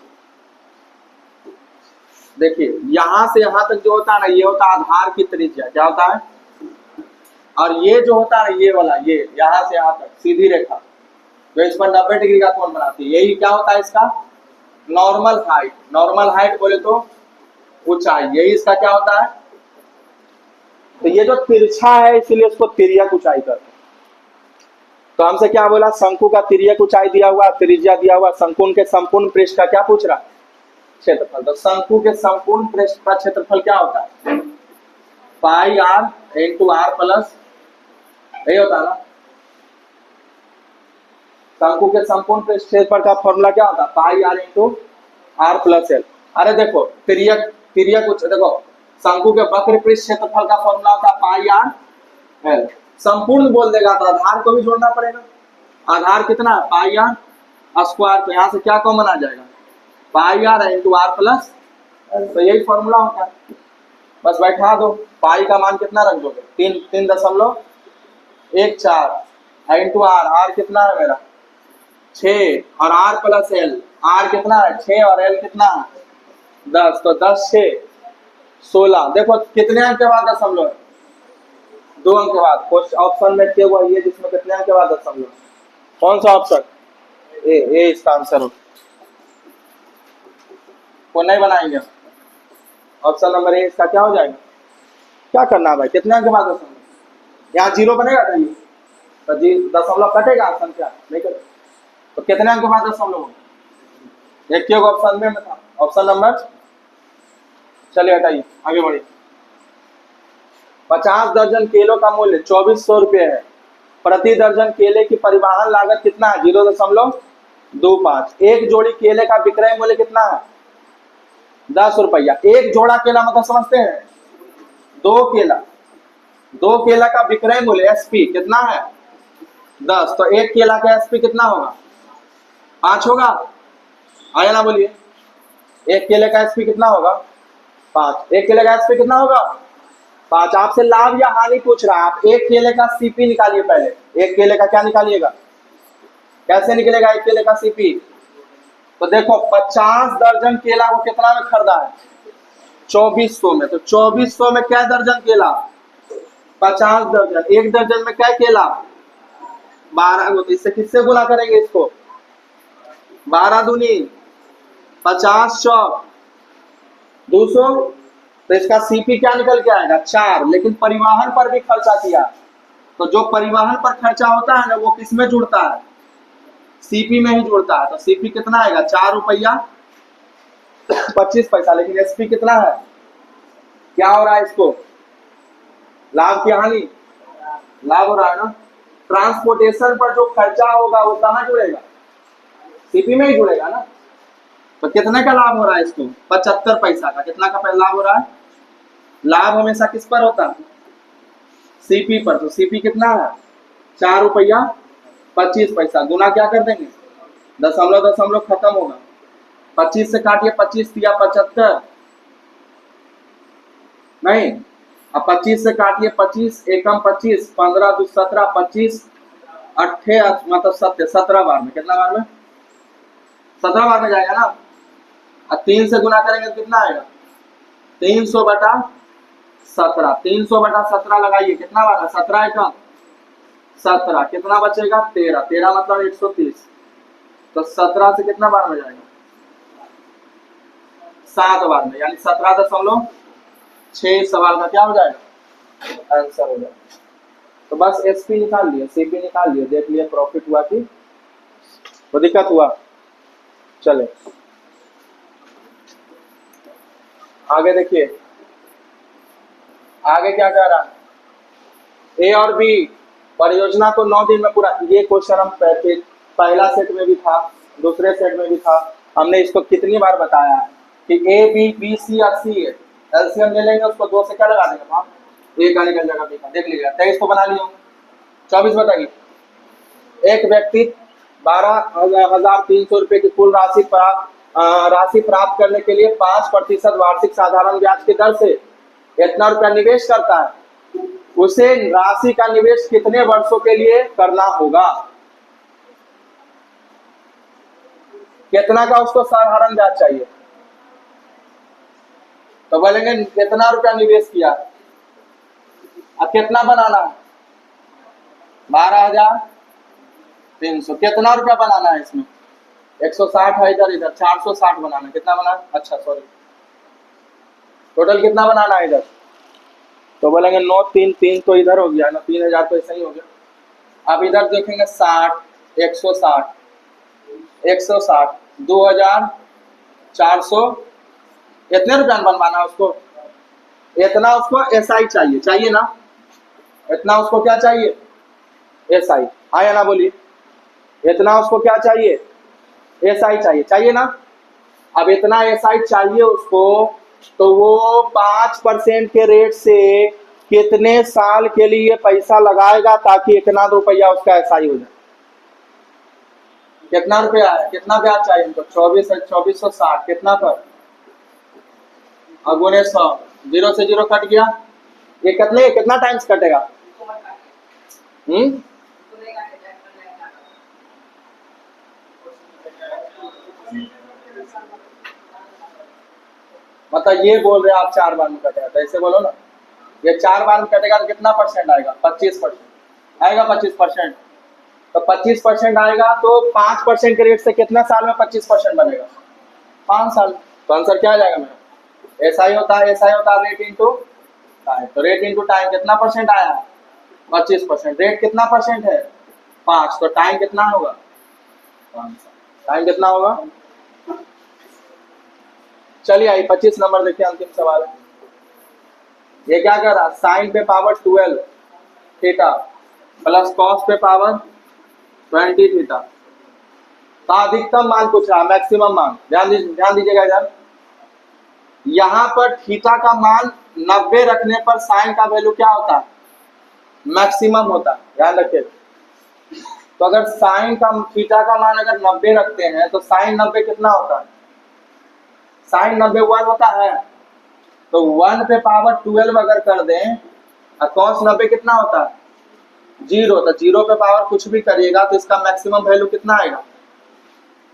देखिए, यहां से यहां तक जो होता है ना, ये होता है आधार की त्रिज्या। क्या होता है? और ये जो होता है ये वाला, ये यहाँ से यहाँ तक सीधी रेखा जो इस पर 90 डिग्री का कोण बनाती है, यही क्या होता है इसका नॉर्मल हाइट। नॉर्मल हाइट बोले तो ऊंचाई, यही इसका क्या होता है। तो ये जो तिरछा है इसीलिए उसको तिर्यक ऊंचाई कहते हैं। तो हमसे क्या बोला, शंकु का तिर्यक ऊंचाई दिया हुआ, त्रिज्या दिया हुआ, शंकु के संपूर्ण पृष्ठ का क्या पूछ रहा, क्षेत्रफल। तो शंकु के संपूर्ण पृष्ठ का क्षेत्रफल क्या होता है, pi R into R plus, यही होता है ना। शंकु के संपूर्ण पृष्ठ क्षेत्रफल का फॉर्मूला क्या होता है, pi R into R plus L. अरे देखो तिर्यक तिर्यक देखो शंकु के वक्र पृष्ठ क्षेत्रफल का फॉर्मूला होता है पाई आर एल। संपूर्ण बोल देगा तो आधार को भी जोड़ना पड़ेगा। आधार कितना है, पाई आर स्क्वायर, तो यहाँ से क्या कॉमन आ जाएगा, पाई आर इंटू आर प्लस, तो यही फॉर्मूला होता है। बस बैठा दो, पाई का मान कितना रख दोगे, 3.14 इंटू आर, आर कितना है मेरा 6, और आर प्लस एल, आर कितना है 6 और एल कितना है 10, तो 10 6 16। देखो कितने अंक के बाद दशमलव है, 2 अंक के बाद। क्वेश्चन ऑप्शन में क्या हुआ ये जिसमें कितने अंक के बाद दशमलव, कौन सा ऑप्शन, ए इसका आंसर हो। को नहीं बनाएंगे ऑप्शन नंबर ए इसका क्या हो जाएगा, क्या करना है भाई, कितने अंक के बाद दशमलव, यहाँ 0 बनेगा नहीं तो दशमलव कटेगा संख्या नहीं कटेगा, तो कितने अंक के बाद दशमलव, एक ऑप्शन में था, ऑप्शन नंबर, चलिए हटाइए आगे बढ़िए। 50 दर्जन केलों का मूल्य 2400 रुपये है, प्रति दर्जन केले की परिवहन लागत कितना है, 0.25। एक जोड़ी केले का विक्रय मूल्य कितना है, 10 रुपया। एक जोड़ा केला मतलब समझते हैं, 2 केला का विक्रय मूल्य एसपी कितना है 10, तो एक केला का एसपी कितना होगा 5 होगा, आया ना बोलिए, एक केले का एसपी कितना होगा 5, एक केले का एसपी कितना होगा 5। आपसे लाभ या हानि पूछ रहा है, आप एक केले का सीपी निकालिए पहले, एक केले का क्या निकालिएगा, कैसे निकलेगा एक केले का सीपी, तो देखो 50 दर्जन केला को कितना में खरीदा है 2400 में, तो 2400 में क्या दर्जन केला 50 दर्जन, एक दर्जन में क्या केला 12 को, तो इससे किससे गुना करेंगे इसको, 12 दूनी 50 चौक 200, तो इसका सीपी क्या निकल के आएगा 4। लेकिन परिवहन पर भी खर्चा किया, तो जो परिवहन पर खर्चा होता है ना वो किस में जुड़ता है, सीपी में ही जुड़ता है। तो सीपी कितना आएगा 4 रुपया 25 पैसा। लेकिन एसपी कितना है, क्या हो रहा है इसको, लाभ की हानि, लाभ हो रहा है ना। ट्रांसपोर्टेशन पर जो खर्चा होगा वो कहाँ जुड़ेगा, सीपी में ही जुड़ेगा ना। तो कितने का लाभ हो रहा है इसको 75 पैसा का, कितना का लाभ हो रहा है, लाभ हमेशा किस पर होता है सीपी पर, तो सीपी कितना है 4 रुपया 25 पैसा, गुना क्या कर देंगे दशमलव दशमलव खत्म होगा, 25 से काटिए 25 दिया 75 नहीं, अब 25 से काटिए 25 एकम 25, 15 2 17, 25 8 मतलब 17 बार में, कितना बार में 17 बार में जाएगा ना। अब 3 से गुना करेंगे तो कितना आएगा 300 बटा 17, 300 बटा 17 लगाइए, कितना बार है 17 एकम 17, कितना बचेगा 13, 13 मतलब 130, तो 17 से कितना बार में जाएगा 7 बार में, यानी 17.6 सवाल का क्या हो जाएगा आंसर हो जाएगा। तो बस एसपी निकाल लिए, सीपी निकाल लिए, देख लिए प्रॉफिट हुआ कि तो दिक्कत हुआ। चले आगे देखिए, आगे क्या कह रहा है, ए और बी परियोजना को 9 दिन में पूरा, ये क्वेश्चन हम पहला सेट में भी था, दूसरे सेट में भी था, हमने इसको कितनी बार बताया है कि ए बी बी सी और सी है, एलसीएम ले लेंगे उसको 2 से क्या लगा देंगे हम, ए का निकल जाएगा बी का, देख लीजिएगा 23 को बना लिया 24 बताइए। एक व्यक्ति 12,300 रुपए की कुल राशि प्राप्त करने के लिए 5% वार्षिक साधारण ब्याज की दर से इतना रुपया निवेश करता है, उसे राशि का निवेश कितने वर्षों के लिए करना होगा, कितना का उसको साधारण ब्याज चाहिए, तो बोलेंगे कितना रुपया निवेश किया, अब कितना बनाना है 12,300। कितना रुपया बनाना है इसमें? 160 है इधर, इधर 460 बनाना। कितना बना? अच्छा सॉरी, टोटल कितना बनाना है इधर? तो बोलेंगे 9 3 3 तो इधर हो गया ना, 3000 तो ऐसा ही हो गया। अब इधर देखेंगे 60, 160, 160, 2400। इतने रुपया बनवाना है उसको, इतना उसको एसआई चाहिए, चाहिए ना? इतना उसको क्या चाहिए? एसआई। हाँ या ना बोलिए, इतना उसको क्या चाहिए? एसआई चाहिए, चाहिए ना? अब इतना एसआई चाहिए उसको, तो वो 5% के रेट से कितने साल के लिए पैसा लगाएगा ताकि इतना रुपया उसका एसआई हो जाए? कितना रुपया है, कितना ब्याज चाहिए उनको? 2460। कितना पर? अगुने 100, 0 से 0 कट गया। ये कितना टाइम्स कटेगा? मतलब ये बोल रहे हैं आप 4 बार में कटेगा, तो ऐसे बोलो ना, ये 4 बार में कटेगा तो कितना परसेंट आएगा? 25% आएगा। 25%, तो 25% आएगा तो 5% के रेट से कितना साल में 25% बनेगा? 5 साल। तो आंसर क्या आ जाएगा मेरा? ऐसा ही होता है, ऐसा ही होता है, रेट इंटू टाइम। तो रेट इंटू टाइम कितना परसेंट आया? 25%। रेट कितना परसेंट है? 5। तो टाइम कितना होगा? 5 साल। टाइम कितना होगा? चलिए आइए 25 नंबर देखिए, अंतिम सवाल है। ये क्या कर रहा? साइन पे पावर 12 थीटा प्लस कॉस पे पावर 20 थीटा का अधिकतम मान पूछ रहा, मैक्सिमम मान। ध्यान दीजिएगा इधर, यहां पर थीटा का मान 90 रखने पर साइन का वैल्यू क्या होता है? मैक्सिमम होता है, ध्यान रखिए। तो अगर साइन का थीटा का मान अगर 90 रखते हैं तो साइन 90 कितना होता है? साइन 90 1 होता है, तो 1 पे पावर 12 अगर कर दें और कॉस 90 कितना होता है? 0। तो 0 पे पावर कुछ भी करिएगा तो इसका मैक्सिमम वैल्यू कितना आएगा?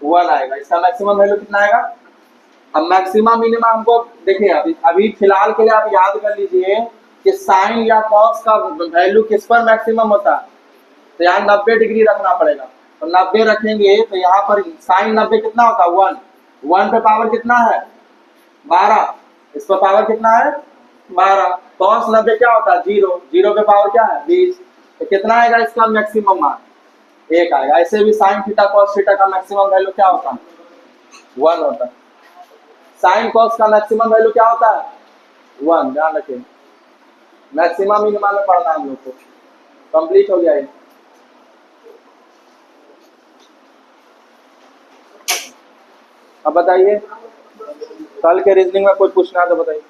1 आएगा। इसका मैक्सिमम वैल्यू कितना आएगा? अब मैक्सिमम मिनिमम हमको देखिए, अभी अभी फिलहाल के लिए आप याद कर लीजिए कि साइन या कॉस का वैल्यू किस पर मैक्सिमम होता है? तो यहाँ 90 डिग्री रखना पड़ेगा। तो 90 रखेंगे तो यहाँ पर साइन 90 कितना होता है? 1। 1 पे पावर कितना है? 12। इस पर पावर कितना है? 12। कॉस 90 क्या होता है? 0। 0 पे पावर क्या है? 20। तो कितना आएगा इसका मैक्सिमम मान? 1 आएगा। ऐसे भी साइन थीटा कॉस थीटा का मैक्सिमम वैल्यू क्या होता है? 1 होता है। साइन कॉस का मैक्सिमम वैल्यू क्या होता है? 1। ध्यान रखिए, मैक्सिमम मिनिमम में पढ़ना हम लोग को। कंप्लीट हो गया ये। अब बताइए, कल के रीजनिंग में कोई पूछना है तो बताइए।